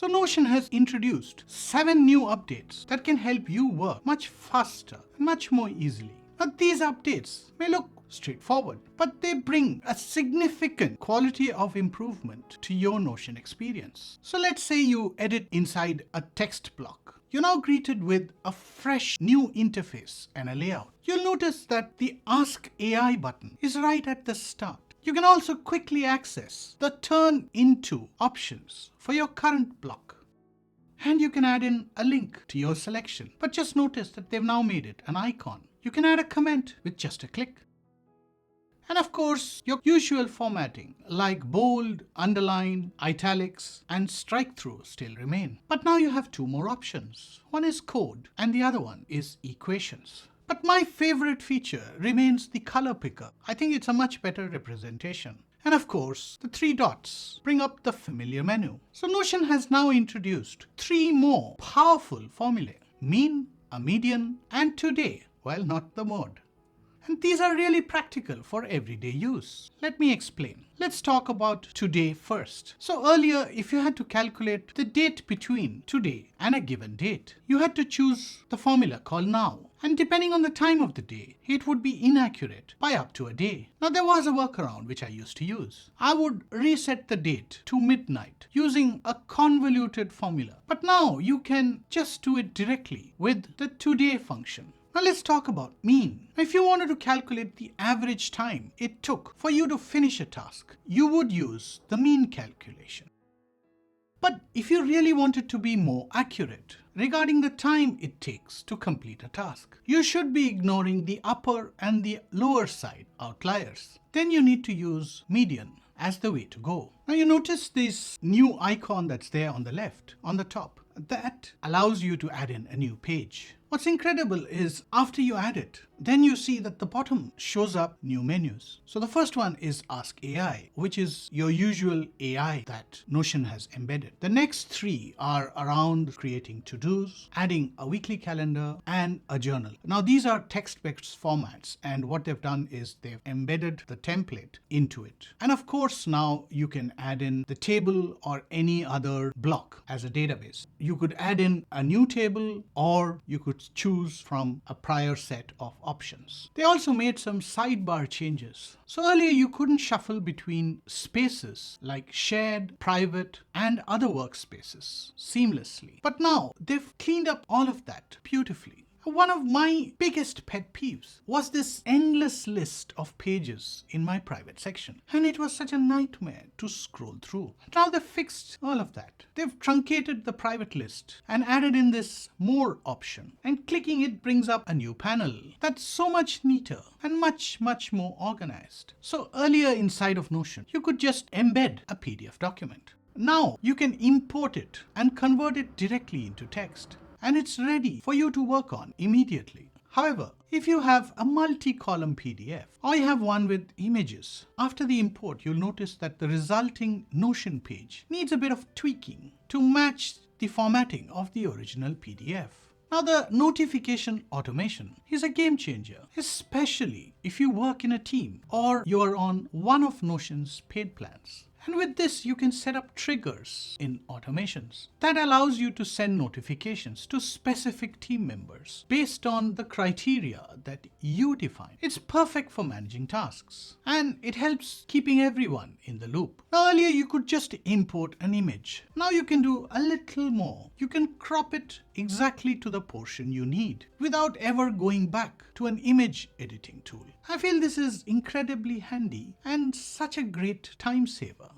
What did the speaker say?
So Notion has introduced 7 new updates that can help you work much faster and much more easily. Now these updates may look straightforward, but they bring a significant quality of improvement to your Notion experience. So let's say you edit inside a text block. You're now greeted with a fresh new interface and a layout. You'll notice that the Ask AI button is right at the start. You can also quickly access the Turn Into options for your current block. And you can add in a link to your selection. But just notice that they've now made it an icon. You can add a comment with just a click. And of course, your usual formatting like bold, underline, italics, and strike through still remain. But now you have 2 more options. One is code and the other one is equations. But my favorite feature remains the color picker. I think it's a much better representation. And of course, the 3 dots bring up the familiar menu. So Notion has now introduced 3 more powerful formulae: mean, a median, and today. Well, not the mode. And these are really practical for everyday use. Let me explain. Let's talk about today first. So earlier, if you had to calculate the date between today and a given date, you had to choose the formula called now. And depending on the time of the day, it would be inaccurate by up to a day. Now there was a workaround which I used to use. I would reset the date to midnight using a convoluted formula. But now you can just do it directly with the today function. Now let's talk about mean. If you wanted to calculate the average time it took for you to finish a task, you would use the mean calculation. But if you really wanted to be more accurate regarding the time it takes to complete a task, you should be ignoring the upper and the lower side outliers. Then you need to use median as the way to go. Now you notice this new icon that's there on the left, on the top. That allows you to add in a new page. What's incredible is after you add it, then you see that the bottom shows up new menus. So the first one is Ask AI, which is your usual AI that Notion has embedded. The next 3 are around creating to-dos, adding a weekly calendar, and a journal. Now these are text-based formats, and what they've done is they've embedded the template into it. And of course now you can add in the table or any other block as a database. You could add in a new table, or you could choose from a prior set of options. They also made some sidebar changes. So earlier you couldn't shuffle between spaces like shared, private, and other workspaces seamlessly. But now they've cleaned up all of that beautifully. One of my biggest pet peeves was this endless list of pages in my private section. And it was such a nightmare to scroll through. Now they've fixed all of that. They've truncated the private list and added in this more option. And clicking it brings up a new panel that's so much neater and much more organized. So earlier inside of Notion, you could just embed a PDF document. Now you can import it and convert it directly into text. And it's ready for you to work on immediately. However, if you have a multi-column PDF or you have one with images, after the import, you'll notice that the resulting Notion page needs a bit of tweaking to match the formatting of the original PDF. Now the notification automation is a game changer, especially if you work in a team or you're on one of Notion's paid plans. And with this, you can set up triggers in automations that allows you to send notifications to specific team members based on the criteria that you define. It's perfect for managing tasks, and it helps keeping everyone in the loop. Now, earlier you could just import an image. Now you can do a little more. You can crop it exactly to the portion you need without ever going back to an image editing tool. I feel this is incredibly handy and such a great time saver.